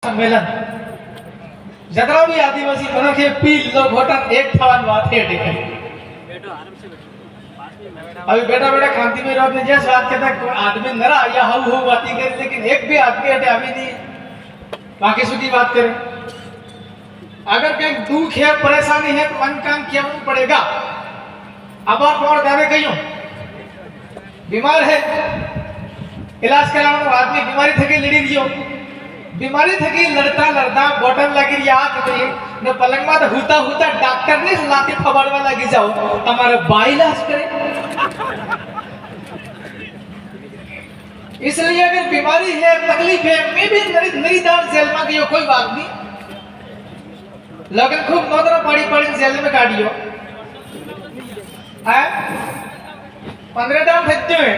सम्मेलन जतरा भी आदिवासी मन के पील लोग होता एक थवान बात है ठीक है। अभी बेटा बेटा खांती में रोड ने जैसे बात कहता कोई आदमी नरा या हु हु बातें करे लेकिन एक भी आदमी हटे अभी नहीं बाकी सुधी बात करे। अगर कहीं दुख है परेशानी है तो मन काम किया पड़ेगा। अब आप और दावे कहियो बीमार है इलाज कराने आदमी बीमारी थे लड़ी दियो बीमारी थकी लड़ता लड़ता बॉटल लगी याद करिए न पलंग में हुता हुता डॉक्टर ने लाती फबाड़वा लगी जाओ हमारे बाई इलाज करे। इसलिए अगर बीमारी है तकलीफ है मैं भी नई दान जेल में गयो कोई बात नहीं लेकिन खूब नौदरा पड़ी पड़ी जेल में काटियो है 15 दान भेजते हैं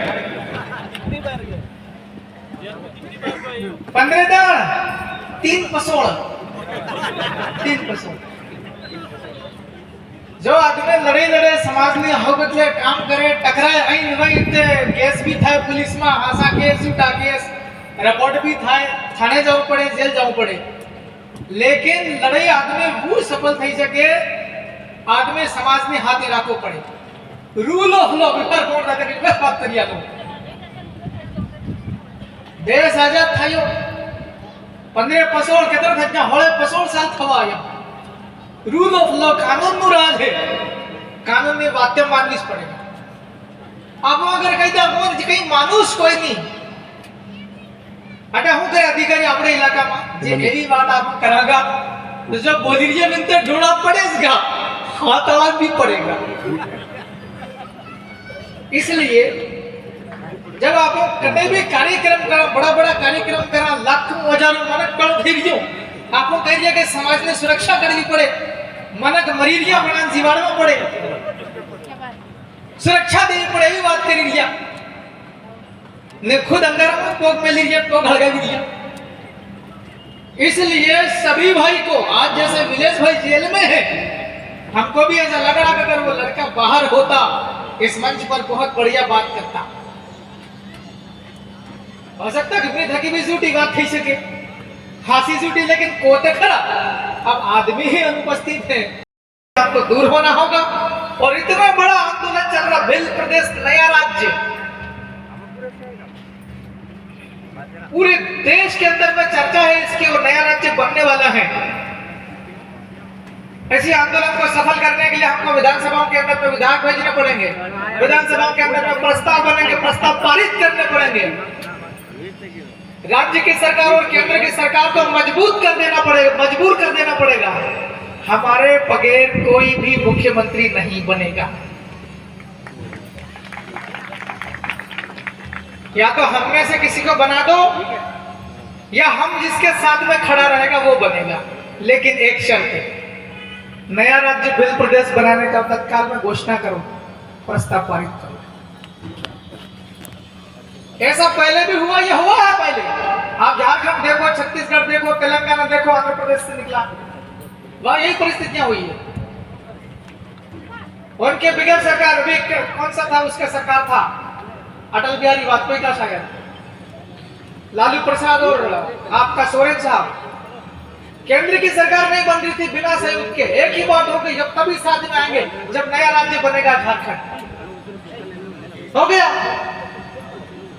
15 दान 3 पसोड़ जो आदमी लड़े लड़े समाज में हो बदले काम करे टकराए आई वही केस भी था पुलिस में आशा केस उठा केस रिपोर्ट भी था थाने जाऊ पड़े जेल जाऊ पड़े लेकिन लड़ाई आदमी वो सफल थई सके आदमी समाज में हाथ राखो पड़े रूल ऑफ लॉ पर कोण रहते कि बस बात करिया तो देश आजाद थायो 15 पसोड़ केतर थजा होळे पसोड़ साल थवा आया रूल ऑफ लॉ कानून नु राज है कानून में बातें माननी पड़ेगा। अब अगर कही दा कोण कहीं मानुस कोई नहीं अटे हूं करे अधिकारी अपने इलाका में जे एवी बात आप करागा तो जब बोलिए मिलते ढूंढा पड़ेगा हाथ आवाज भी पड़ेगा। इसलिए जब आप कभी भी कार्यक्रम करा बड़ा बड़ा कार्यक्रम करा लाखों हजारों मनक करो फिरियो आपको कहिए कि समाज में सुरक्षा करनी पड़े मनक मरीरिया बना जीवाणु पड़े सुरक्षा देनी पड़े ये बात करी लिया ने खुद अंदर में पोक में लिया तो घड़गा दिया। इसलिए सभी भाई को आज जैसे विलेश भाई जेल में है हमको भी ऐसा लग रहा अगर वो लड़का बाहर होता इस मंच पर बहुत बढ़िया बात करता हो सकता कितनी थकी भी झूठी बात कही सके हासी झूठी लेकिन कोते खड़ा अब आदमी ही अनुपस्थित है आपको दूर होना होगा। और इतना बड़ा आंदोलन चल रहा भिल प्रदेश नया राज्य पूरे देश के अंदर में चर्चा है इसकी और नया राज्य बनने वाला है। ऐसी आंदोलन को सफल करने के लिए हमको विधानसभाओं के अंदर में विधायक भेजने पड़ेंगे विधानसभाओं के अंदर में प्रस्ताव बनेंगे प्रस्ताव पारित करने पड़ेंगे राज्य की सरकार और केंद्र की सरकार को मजबूत कर देना पड़ेगा मजबूर कर देना पड़ेगा। हमारे बगैर कोई भी मुख्यमंत्री नहीं बनेगा या तो हम में से किसी को बना दो या हम जिसके साथ में खड़ा रहेगा वो बनेगा लेकिन एक शर्त है नया राज्य भिल प्रदेश बनाने का तत्काल में घोषणा करो प्रस्ताव पारित करो। ऐसा पहले भी हुआ ये हुआ है पहले आप झारखंड देखो छत्तीसगढ़ देखो तेलंगाना देखो आंध्र प्रदेश से निकला वहां यही परिस्थितियां हुई है। उनके बगैर सरकार अभी कौन सा था उसका सरकार था अटल बिहारी वाजपेयी का शायद लालू प्रसाद और आपका सोरेन साहब केंद्र की सरकार नहीं बन रही थी बिना सहयोग के एक ही बात हो गई जब तभी साथ में आएंगे जब नया राज्य बनेगा झारखंड हो गया।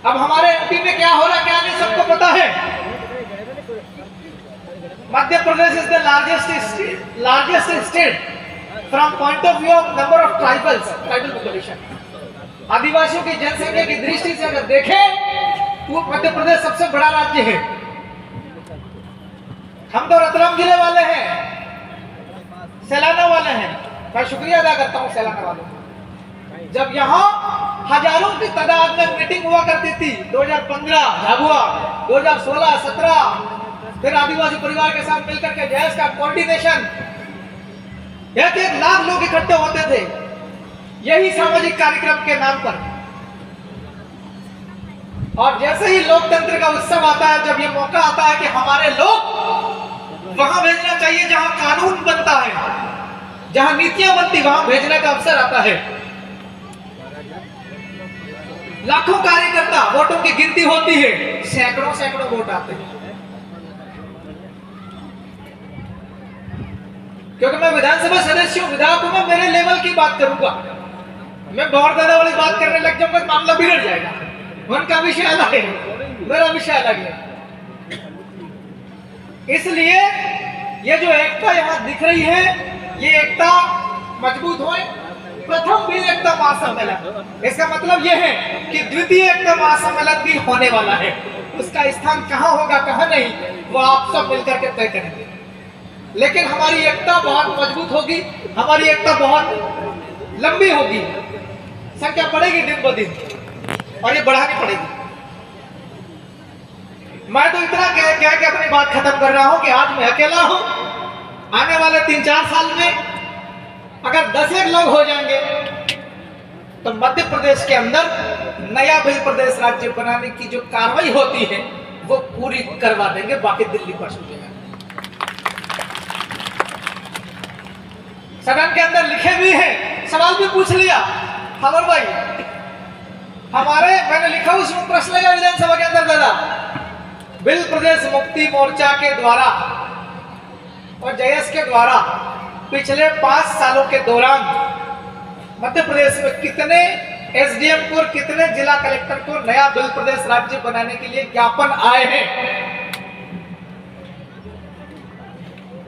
अब हमारे एमपी में क्या हो रहा क्या नहीं सबको पता है। Madhya Pradesh is the largest state from point of view of number of tribal population आदिवासियों की जनसंख्या की दृष्टि से अगर देखें तो मध्य प्रदेश सबसे बड़ा राज्य है। हम तो रतलाम जिले वाले हैं सैलाना वाले हैं मैं शुक्रिया अदा करता हूं सैलाना वालों का। जब यहाँ हजारों की तादाद में मीटिंग हुआ करती थी 2015 झाबुआ 2016-17 फिर आदिवासी परिवार के साथ मिलकर के जैस का कोऑर्डिनेशन 1 लाख लोग इकट्ठे होते थे यही सामाजिक कार्यक्रम के नाम पर। और जैसे ही लोकतंत्र का उत्सव आता है जब ये मौका आता है कि हमारे लोग वहां भेजना चाहिए जहां कानून बनता है जहां नीतियां बनती वहां भेजने का अवसर आता है। लाखों कार्यकर्ता वोटों की गिनती होती है सैकड़ों वोट आते हैं क्योंकि मैं विधानसभा सदस्य हूं, विधायक हूं, मैं मेरे लेवल की बात करूंगा। मैं बहुत ज्यादा वाली बात करने लग जाऊंगा तो मामला बिगड़ जाएगा। उनका विषय अलग है, मेरा विषय अलग है। इसलिए ये जो एकता यहाँ दिख रही है, ये एकता मजबूत हो। प्रथम भी एकता महासम्मेलन, इसका मतलब ये है कि द्वितीय एकता महासम्मेलन भी होने वाला है। उसका स्थान कहाँ होगा कहाँ नहीं, वो आप सब मिलकर के तय करेंगे। लेकिन हमारी एकता बहुत मजबूत होगी, हमारी एकता बहुत लंबी होगी, संख्या बढ़ेगी दिन ब दिन, और ये बढ़ानी पड़ेगी। मैं तो इतना कह के अपनी बात खत्म कर रहा हूं कि आज मैं अकेला हूं। आने वाले 3-4 साल में अगर 10 लोग हो जाएंगे तो मध्य प्रदेश के अंदर नया बिल प्रदेश राज्य बनाने की जो कार्रवाई होती है वो पूरी करवा देंगे। बाकी दिल्ली पर छूटेगा। सदन के अंदर लिखे भी हैं, सवाल भी पूछ लिया खबर भाई हमारे, मैंने लिखा उसमें प्रश्न लगा विधानसभा के अंदर दादा, बिल प्रदेश मुक्ति मोर्चा के द्वारा और जयस के द्वारा पिछले 5 सालों के दौरान मध्य प्रदेश में कितने एसडीएम को और कितने जिला कलेक्टर को नया बिल प्रदेश राज्य बनाने के लिए ज्ञापन आए हैं,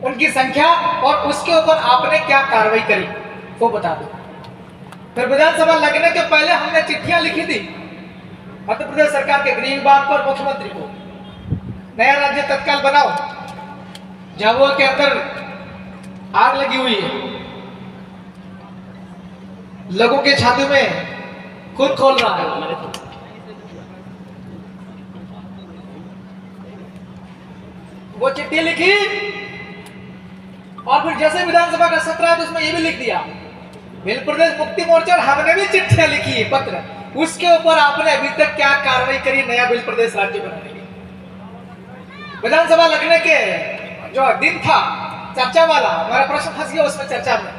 उनकी संख्या और उसके ऊपर आपने क्या कार्रवाई करी वो बता दो। फिर विधानसभा लगने के पहले हमने चिट्ठियां लिखी थी मध्य प्रदेश सरकार के गृह विभाग को और मुख्यमंत्री को, नया राज्य तत्काल बनाओ। झाबुआ के अंदर आग लगी हुई है, लोगों के छाती में खून खोल रहा है। वो चिट्ठी लिखी और फिर जैसे विधानसभा का सत्र है तो उसमें ये भी लिख दिया बिल प्रदेश मुक्ति मोर्चा, हमने भी चिट्ठियां लिखी है पत्र, उसके ऊपर आपने अभी तक क्या कार्रवाई करी नया बिल प्रदेश राज्य बनाने की। विधानसभा लगने के जो दिन था चर्चा वाला, हमारा प्रश्न फंस गया उसमें चर्चा में।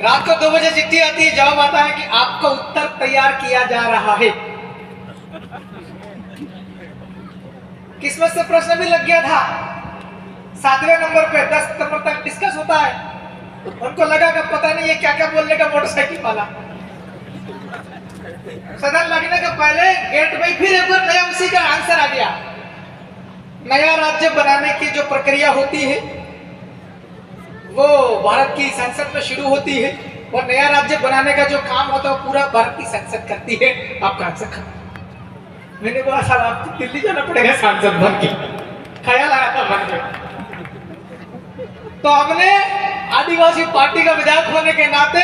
रात को 2 बजे चिट्ठी आती है, जवाब आता है कि आपका उत्तर तैयार किया जा रहा है। किस्मत से प्रश्न भी लग गया था। 7वें नंबर पे 10 सितंबर तक डिस्कस होता है। उनको लगा कि पता नहीं ये क्या क्या बोलने का मोटरसाइकिल वाला। सदन लगने के पहले गेट में फिर एक बार नया उसी का आंसर आ गया। नया राज्य बनाने की जो प्रक्रिया होती है वो भारत की संसद में शुरू होती है और नया राज्य बनाने का जो काम होता है वो पूरा भारत की संसद करती है। आपका आंसर खत्म। मैंने बोला सर आपको दिल्ली जाना पड़ेगा सांसद बन के, ख्याल आया था मन में। तो हमने आदिवासी पार्टी का विधायक होने के नाते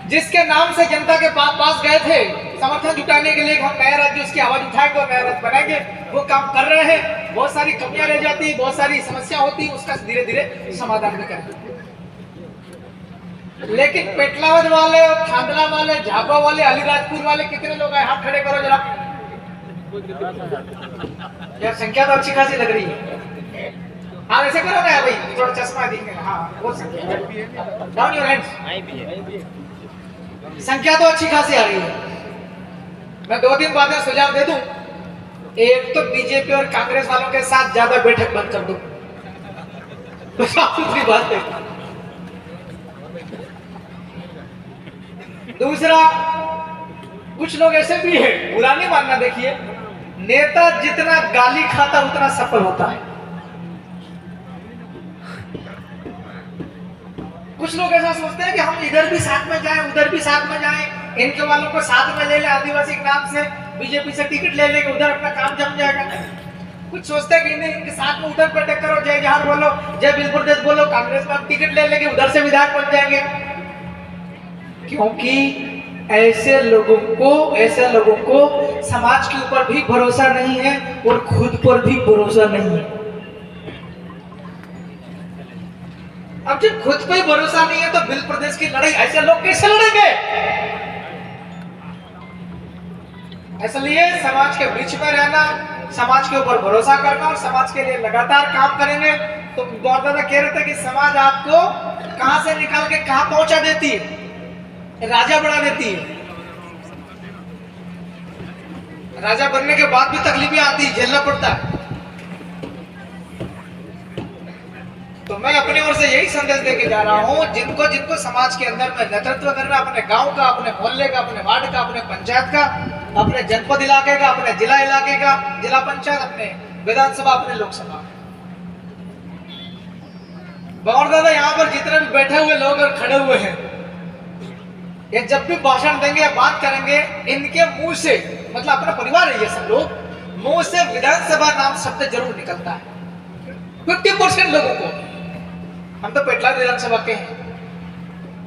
जिसके नाम से जनता के पास गए थे समर्थन जुटाने के लिए हम नया राज्य उसकी आवाज उठाएंगे और नया राज्य बनाएंगे, वो काम कर रहे हैं। बहुत सारी कमियां रह जाती, बहुत सारी समस्या होती, उसका धीरे धीरे समाधान भी करेंगे। लेकिन पेटलावद वाले और थांदला वाले, झाबुआ वाले, अलीराजपुर वाले कितने लोग हैं? हाथ खड़े करो जरा। यार संख्या तो अच्छी खासी लग रही है। हाँ ऐसे करो ना भाई, थोड़ा चश्मा दिखेगा। हाँ वो संख्या, डाउन योर हैंड्स। संख्या तो अच्छी खासी आ रही है। मैं 2-3 बातें सुझाव दे दूं। एक तो बीजेपी और कांग्रेस वालों के साथ ज्यादा बैठक बंद कर दो, तो साफ सुथरी बात है। दूसरा, कुछ लोग ऐसे भी हैं, बुरा नहीं मानना, देखिए नेता जितना गाली खाता उतना सफल होता है। कुछ लोग ऐसा सोचते हैं कि हम इधर भी साथ में जाएं, उधर भी साथ में जाएं, इनके वालों को साथ में ले ले, आदिवासी के नाम से बीजेपी से टिकट ले लेके उधर अपना काम जम जाएगा। कुछ सोचते हैं कि नहीं, इनके साथ में उधर बैठक करो, जय जहार बोलो, जय बिल प्रदेश बोलो, कांग्रेस में हम टिकट ले लेंगे, उधर से विधायक बन जाएंगे। क्योंकि ऐसे लोगों को समाज के ऊपर भी भरोसा नहीं है और खुद पर भी भरोसा नहीं है। अब जब खुद पे भरोसा नहीं है तो बिल प्रदेश की लड़ाई ऐसे लोग कैसे लड़ेंगे? इसलिए समाज के बीच में रहना, समाज के ऊपर भरोसा करना और समाज के लिए लगातार काम करेंगे। तो बहुत ज्यादा कह रहे थे कि समाज आपको कहां से निकाल के कहां पहुंचा देती है, राजा बना देती है। राजा बनने के बाद भी तकलीफें आती, झेलना पड़ता है। तो मैं अपनी ओर से यही संदेश देके जा रहा हूँ, जिनको जिनको समाज के अंदर में नेतृत्व करना, अपने गांव का, अपने मोहल्ले का, अपने वार्ड का, अपने पंचायत का, अपने जनपद इलाके का, अपने जिला इलाके का, जिला पंचायत, अपने विधानसभा, अपने लोकसभा। गौर दादा यहाँ पर जितने भी बैठे हुए लोग और खड़े हुए हैं, ये जब भी भाषण देंगे या बात करेंगे, इनके मुंह से, मतलब अपना परिवार है ये सब लोग, मुंह से विधानसभा नाम शब्द जरूर निकलता है। 50% लोगों को, हम तो पेटला विधानसभा के हैं,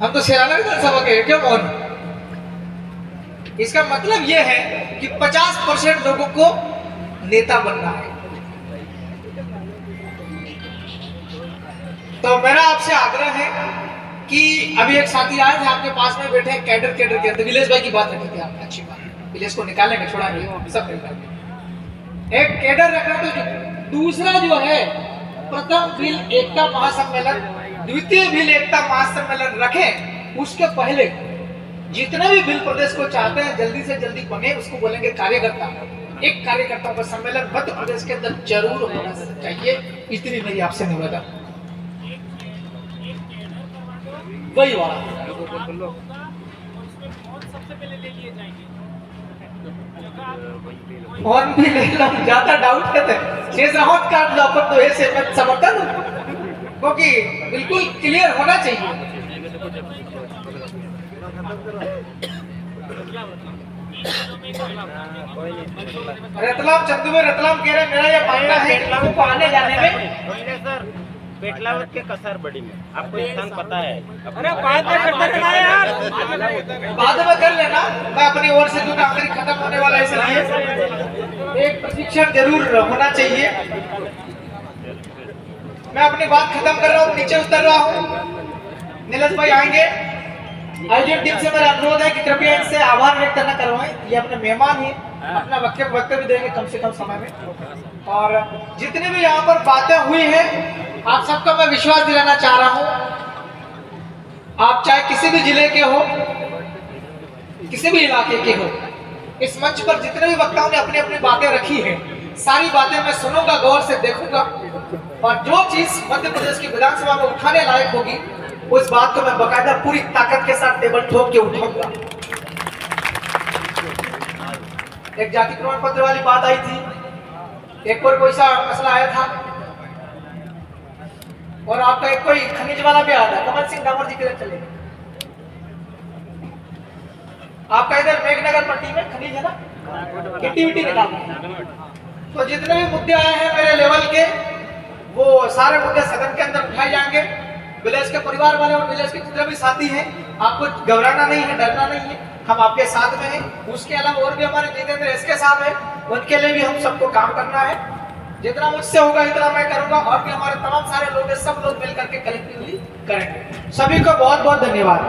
हम तो शेराना विधानसभा के हैं, क्यों कौन? इसका मतलब यह है कि 50% लोगों को नेता बनना है। तो मेरा आपसे आग्रह है कि अभी एक साथी आए थे आपके पास में बैठे, कैडर के, तो विलेश भाई की बात रखी थी आपने, अच्छी बात, विलेश को निकालेंगे, छोड़ा नहीं, सब निकालेंगे। एक कैडर रखा, तो दूसरा जो है प्रथम भील एकता महासम्मेलन, द्वितीय भील एकता महासम्मेलन रखें, उसके पहले जितने भी भील प्रदेश को चाहते हैं जल्दी से जल्दी बने, उसको बोलेंगे कार्यकर्ता। एक कार्यकर्ता का सम्मेलन मध्य प्रदेश के अंदर जरूर होना चाहिए, इतनी मेरी आपसे निवेदन। वही वाला और भी ले लो, ज्यादा डाउट है शेष राहत काट लो, अपन तो ऐसे मैं समर्थन, क्योंकि बिल्कुल क्लियर होना चाहिए। रतलाम चंदू में रतलाम कह रहे मेरा ये मानना है लोगों को आने जाने में पेटलावत के कसार बड़ी में आपको स्थान पता है। अरे बाद में कर लेना, मैं अपनी ओर से जो काम खत्म होने वाला है, इसलिए एक प्रशिक्षण जरूर होना चाहिए। मैं अपनी बात खत्म कर रहा हूँ, नीचे उतर रहा हूँ। नीलज भाई आएंगे, आयोजन टीम से मेरा अनुरोध है कि कृपया इनसे आभार व्यक्त करना करवाएं, ये अपने मेहमान हैं, अपना वक्तव्य देंगे कम से कम समय में। और जितने भी यहाँ पर बातें हुई हैं, आप सबका मैं विश्वास दिलाना चाह रहा हूं, आप चाहे किसी भी जिले के हो, किसी भी इलाके के हो, इस मंच पर जितने भी वक्ताओं ने अपनी अपनी बातें रखी हैं, सारी बातें मैं सुनूंगा, गौर से देखूंगा, और जो चीज मध्य प्रदेश की विधानसभा में उठाने लायक होगी, उस बात को मैं बकायदा पूरी ताकत के साथ टेबल ठोक के उठाऊंगा। एक जाति प्रमाण पत्र वाली बात आई थी, एक और कोई सा मसला आया था, और आपका एक कोई खनिज वाला भी आया था, कमल सिंह डामोर जी किधर चले? आपका इधर मेघनगर पट्टी में खनिज है ना, एक्टिविटी निकालना। तो जितने भी मुद्दे आए हैं मेरे लेवल के, वो सारे मुद्दे सदन के अंदर उठाए जाएंगे। विलेज के परिवार वाले और विलेज के जितने भी साथी हैं, आपको घबराना नहीं है, डरना नहीं है, हम आपके साथ में हैं। उसके अलावा और भी हमारे जितेंद्र इसके साथ है, उनके लिए भी हम सबको काम करना है। जितना मुझसे होगा इतना मैं करूंगा, और भी हमारे तमाम सारे लोग हैं, सब लोग मिल करके कलेक्टिवली करेंगे। सभी को बहुत बहुत धन्यवाद।